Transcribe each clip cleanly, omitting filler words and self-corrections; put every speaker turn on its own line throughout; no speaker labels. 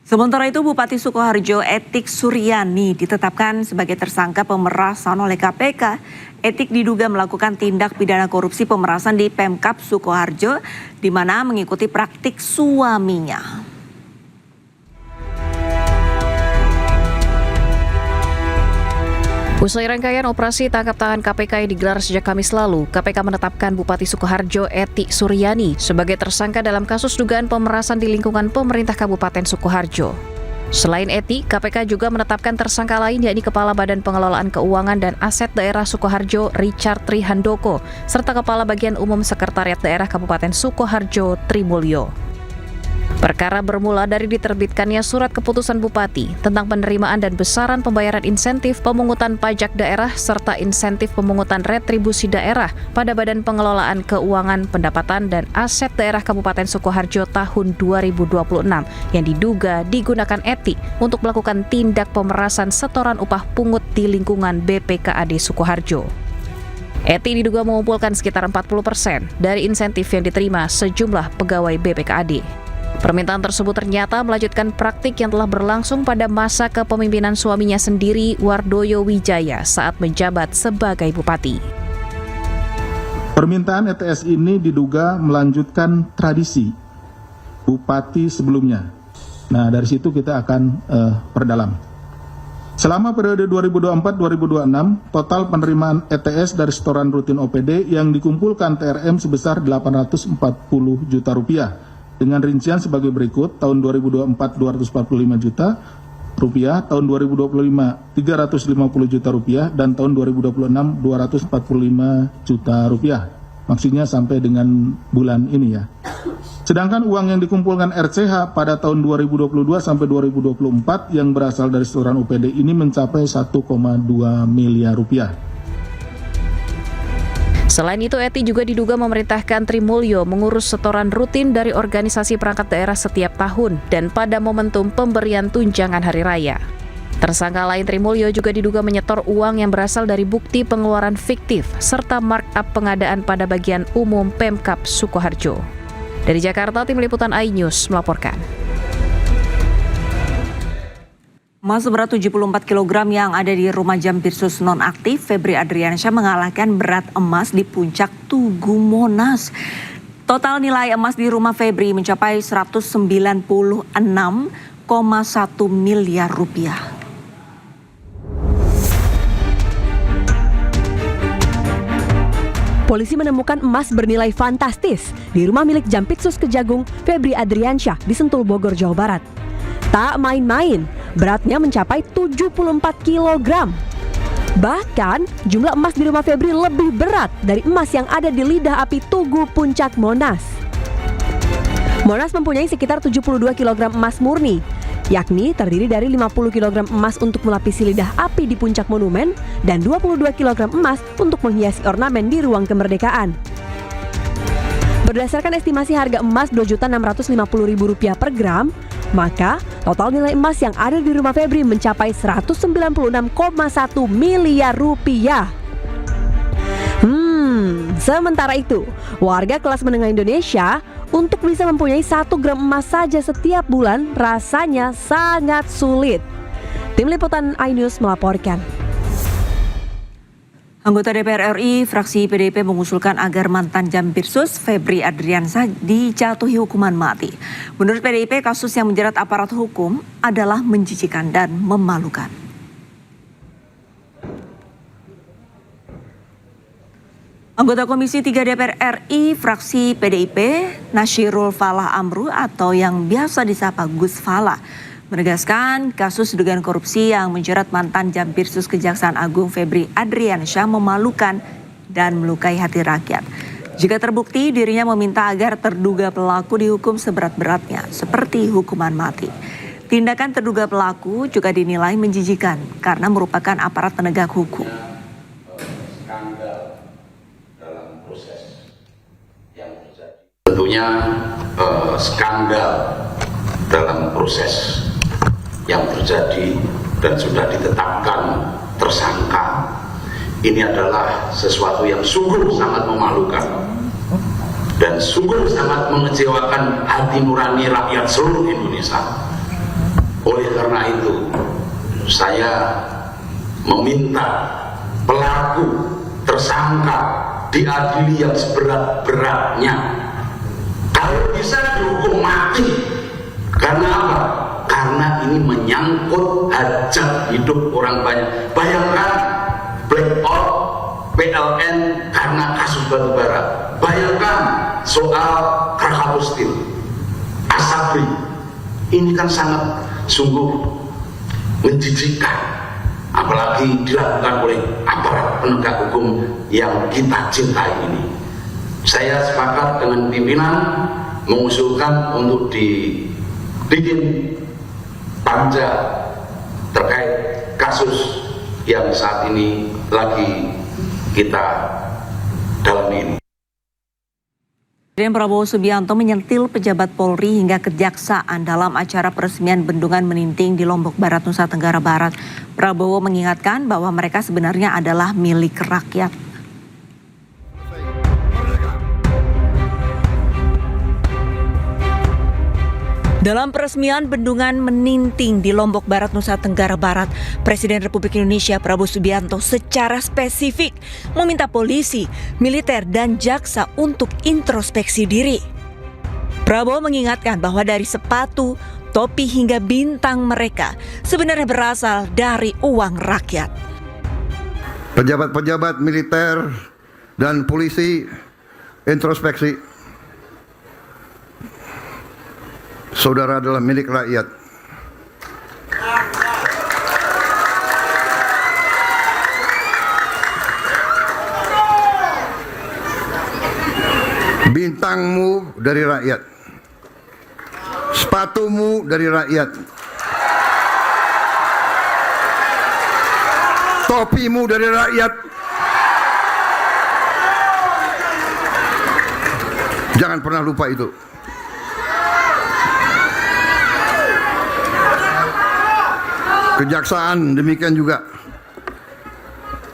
Sementara itu, Bupati Sukoharjo Etik Suryani ditetapkan sebagai tersangka pemerasan oleh KPK. Etik diduga melakukan tindak pidana korupsi pemerasan di Pemkab Sukoharjo, di mana mengikuti praktik suaminya.
Usai rangkaian operasi tangkap tangan KPK yang digelar sejak Kamis lalu, KPK menetapkan Bupati Sukoharjo Etik Suryani sebagai tersangka dalam kasus dugaan pemerasan di lingkungan pemerintah Kabupaten Sukoharjo. Selain Etik, KPK juga menetapkan tersangka lain yakni Kepala Badan Pengelolaan Keuangan dan Aset Daerah Sukoharjo Richard Trihandoko, serta Kepala Bagian Umum Sekretariat Daerah Kabupaten Sukoharjo Trimulyo. Perkara bermula dari diterbitkannya surat keputusan Bupati tentang penerimaan dan besaran pembayaran insentif pemungutan pajak daerah serta insentif pemungutan retribusi daerah pada Badan Pengelolaan Keuangan Pendapatan dan Aset Daerah Kabupaten Sukoharjo tahun 2026 yang diduga digunakan Etik untuk melakukan tindak pemerasan setoran upah pungut di lingkungan BPKAD Sukoharjo. Etik diduga mengumpulkan sekitar 40% dari insentif yang diterima sejumlah pegawai BPKAD. Permintaan tersebut ternyata melanjutkan praktik yang telah berlangsung pada masa kepemimpinan suaminya sendiri, Wardoyo Wijaya, saat menjabat sebagai bupati.
Permintaan ETS ini diduga melanjutkan tradisi bupati sebelumnya. Nah, dari situ kita akan perdalam. Selama periode 2024-2026, total penerimaan ETS dari setoran rutin OPD yang dikumpulkan TRM sebesar 840 juta rupiah. Dengan rincian sebagai berikut: tahun 2024 245 juta rupiah, tahun 2025 350 juta rupiah, dan tahun 2026 245 juta rupiah. Maksudnya sampai dengan bulan ini ya. Sedangkan uang yang dikumpulkan RCH pada tahun 2022 sampai 2024 yang berasal dari setoran UPD ini mencapai 1,2 miliar rupiah.
Selain itu, Etik juga diduga memerintahkan Trimulyo mengurus setoran rutin dari organisasi perangkat daerah setiap tahun dan pada momentum pemberian tunjangan hari raya. Tersangka lain Trimulyo juga diduga menyetor uang yang berasal dari bukti pengeluaran fiktif serta markup pengadaan pada bagian umum Pemkab Sukoharjo. Dari Jakarta, Tim Liputan iNews melaporkan.
Emas seberat 74 kg yang ada di rumah Jampitsus nonaktif Febri Adriansyah mengalahkan berat emas di puncak Tugu Monas. Total nilai emas di rumah Febri mencapai 196,1 miliar rupiah.
Polisi menemukan emas bernilai fantastis di rumah milik Jampitsus Kejagung Febri Adriansyah di Sentul, Bogor, Jawa Barat. Tak main-main, beratnya mencapai 74 kg. Bahkan, jumlah emas di rumah Febri lebih berat dari emas yang ada di lidah api Tugu Puncak Monas. Monas mempunyai sekitar 72 kg emas murni, yakni terdiri dari 50 kg emas untuk melapisi lidah api di puncak monumen dan 22 kg emas untuk menghiasi ornamen di ruang kemerdekaan. Berdasarkan estimasi harga emas Rp2.650.000 per gram, maka total nilai emas yang ada di rumah Febri mencapai 196,1 miliar rupiah. Sementara itu, warga kelas menengah Indonesia untuk bisa mempunyai 1 gram emas saja setiap bulan rasanya sangat sulit. Tim Liputan iNews melaporkan.
Anggota DPR RI fraksi PDIP mengusulkan agar mantan Jampitsus Febri Adriansyah dijatuhi hukuman mati. Menurut PDIP, kasus yang menjerat aparat hukum adalah menjijikan dan memalukan. Anggota Komisi 3 DPR RI fraksi PDIP, Nasyirul Falah Amru atau yang biasa disapa Gus Falah, menegaskan kasus dugaan korupsi yang menjerat mantan Jampitsus Kejaksaan Agung Febri Adriansyah memalukan dan melukai hati rakyat. Jika terbukti, dirinya meminta agar terduga pelaku dihukum seberat-beratnya, seperti hukuman mati. Tindakan terduga pelaku juga dinilai menjijikan karena merupakan aparat penegak hukum.
Tentunya skandal dalam proses yang terjadi dan sudah ditetapkan tersangka ini adalah sesuatu yang sungguh sangat memalukan dan sungguh sangat mengecewakan hati nurani rakyat seluruh Indonesia. karena itu saya meminta pelaku tersangka diadili yang seberat-beratnya. Kalau bisa dihukum mati. Karena apa? Karena ini menyangkut hajat hidup orang banyak. Bayangkan blackout PLN karena kasus batubara. Bayangkan soal Krakatau Steel, Asabri. Ini kan sangat sungguh menjijikkan, apalagi dilakukan oleh aparat penegak hukum yang kita cintai ini. Saya sepakat dengan pimpinan mengusulkan untuk dibikin panja terkait kasus yang saat ini lagi kita dalami ini.
Presiden Prabowo Subianto menyentil pejabat Polri hingga kejaksaan dalam acara peresmian bendungan Meninting di Lombok Barat, Nusa Tenggara Barat. Prabowo mengingatkan bahwa mereka sebenarnya adalah milik rakyat. Dalam peresmian bendungan Meninting di Lombok Barat, Nusa Tenggara Barat, Presiden Republik Indonesia Prabowo Subianto secara spesifik meminta polisi, militer, dan jaksa untuk introspeksi diri. Prabowo mengingatkan bahwa dari sepatu, topi hingga bintang mereka sebenarnya berasal dari uang rakyat.
Pejabat-pejabat militer dan polisi introspeksi. Saudara adalah milik rakyat. Bintangmu dari rakyat. Sepatumu dari rakyat. Topimu dari rakyat. Jangan pernah lupa itu. Kejaksaan demikian juga.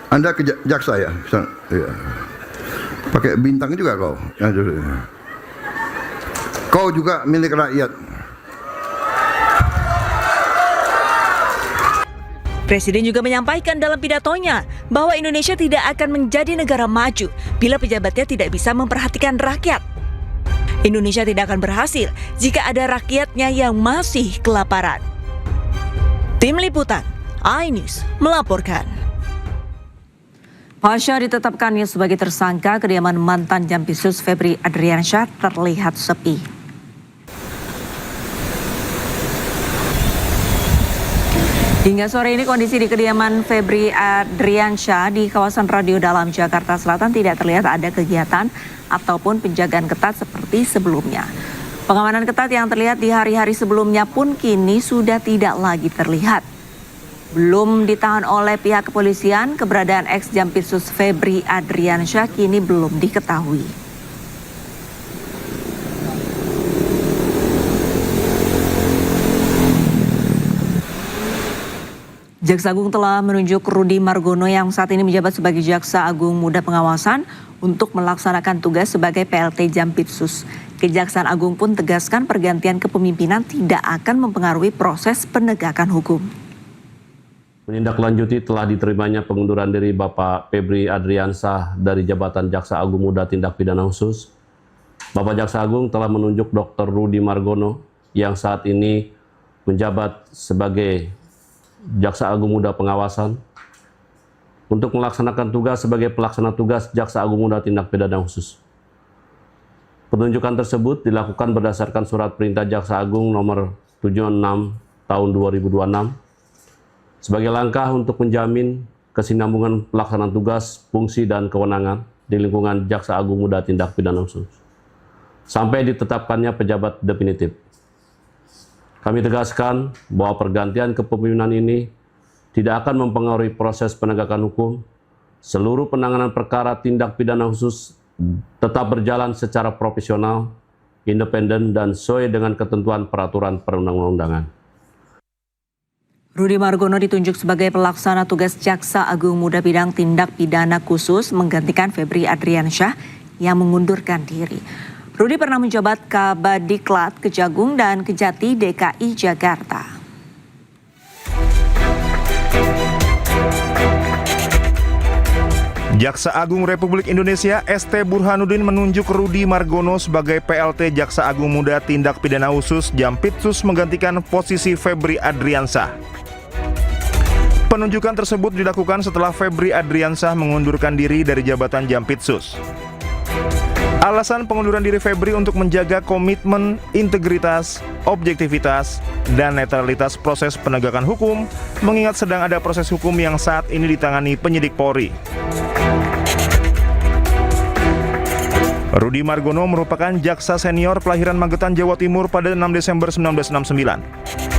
Anda jaksa ya? Ya. Pakai bintang juga kau. Kau juga milik rakyat.
Presiden juga menyampaikan dalam pidatonya bahwa Indonesia tidak akan menjadi negara maju bila pejabatnya tidak bisa memperhatikan rakyat. Indonesia tidak akan berhasil jika ada rakyatnya yang masih kelaparan. Tim Liputan, iNews melaporkan. Pasca ditetapkannya sebagai tersangka, kediaman mantan Jampitsus Febri Adriansyah terlihat sepi. Hingga sore ini kondisi di kediaman Febri Adriansyah di kawasan Radio Dalam Jakarta Selatan tidak terlihat ada kegiatan ataupun penjagaan ketat seperti sebelumnya. Pengamanan ketat yang terlihat di hari-hari sebelumnya pun kini sudah tidak lagi terlihat. Belum ditahan oleh pihak kepolisian, keberadaan ex-Jampitsus Febri Adriansyah kini belum diketahui. Jaksa Agung telah menunjuk Rudy Margono yang saat ini menjabat sebagai Jaksa Agung Muda Pengawasan untuk melaksanakan tugas sebagai PLT Jampitsus. Kejaksaan Agung pun tegaskan pergantian kepemimpinan tidak akan mempengaruhi proses penegakan hukum.
Menindaklanjuti telah diterimanya pengunduran diri Bapak Febri Adriansyah dari jabatan Jaksa Agung Muda Tindak Pidana Khusus. Bapak Jaksa Agung telah menunjuk Dr. Rudy Margono yang saat ini menjabat sebagai Jaksa Agung Muda Pengawasan untuk melaksanakan tugas sebagai pelaksana tugas Jaksa Agung Muda Tindak Pidana Khusus. Penunjukan tersebut dilakukan berdasarkan Surat Perintah Jaksa Agung nomor 76 tahun 2026 sebagai langkah untuk menjamin kesinambungan pelaksanaan tugas, fungsi, dan kewenangan di lingkungan Jaksa Agung Muda Tindak Pidana Khusus sampai ditetapkannya pejabat definitif. Kami tegaskan bahwa pergantian kepemimpinan ini tidak akan mempengaruhi proses penegakan hukum. Seluruh penanganan perkara tindak pidana khusus tetap berjalan secara profesional, independen, dan sesuai dengan ketentuan peraturan perundang-undangan.
Rudy Margono ditunjuk sebagai pelaksana tugas Jaksa Agung Muda Bidang Tindak Pidana Khusus menggantikan Febri Adriansyah yang mengundurkan diri. Rudy pernah menjabat Kabadiklat Kejagung dan Kejati DKI Jakarta.
Jaksa Agung Republik Indonesia ST Burhanuddin menunjuk Rudi Margono sebagai PLT Jaksa Agung Muda Tindak Pidana Khusus Jampitsus menggantikan posisi Febri Adriansah. Penunjukan tersebut dilakukan setelah Febri Adriansah mengundurkan diri dari jabatan Jampitsus. Alasan pengunduran diri Febri untuk menjaga komitmen, integritas, objektivitas, dan netralitas proses penegakan hukum, mengingat sedang ada proses hukum yang saat ini ditangani penyidik Polri. Rudi Margono merupakan jaksa senior kelahiran Magetan, Jawa Timur pada 6 Desember 1969.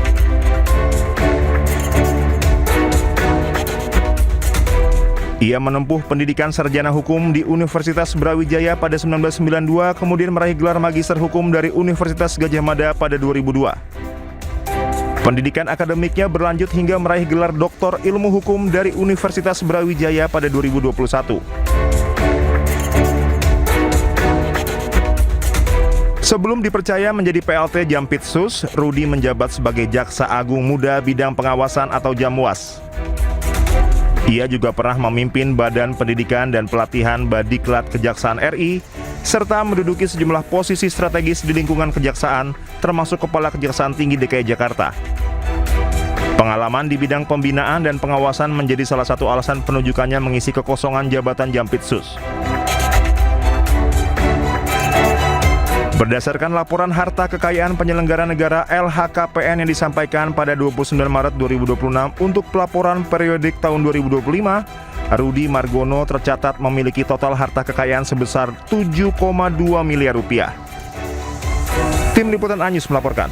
Ia menempuh pendidikan sarjana hukum di Universitas Brawijaya pada 1992, kemudian meraih gelar magister hukum dari Universitas Gadjah Mada pada 2002. Pendidikan akademiknya berlanjut hingga meraih gelar doktor ilmu hukum dari Universitas Brawijaya pada 2021. Sebelum dipercaya menjadi PLT Jampitsus, Rudi menjabat sebagai Jaksa Agung Muda Bidang Pengawasan atau Jamwas. Ia juga pernah memimpin Badan Pendidikan dan Pelatihan Badiklat Kejaksaan RI, serta menduduki sejumlah posisi strategis di lingkungan kejaksaan, termasuk Kepala Kejaksaan Tinggi DKI Jakarta. Pengalaman di bidang pembinaan dan pengawasan menjadi salah satu alasan penunjukannya mengisi kekosongan jabatan Jampitsus. Berdasarkan laporan harta kekayaan penyelenggara negara LHKPN yang disampaikan pada 29 Maret 2026 untuk pelaporan periodik tahun 2025, Rudi Margono tercatat memiliki total harta kekayaan sebesar 7,2 miliar rupiah. Tim Liputan Anyus melaporkan.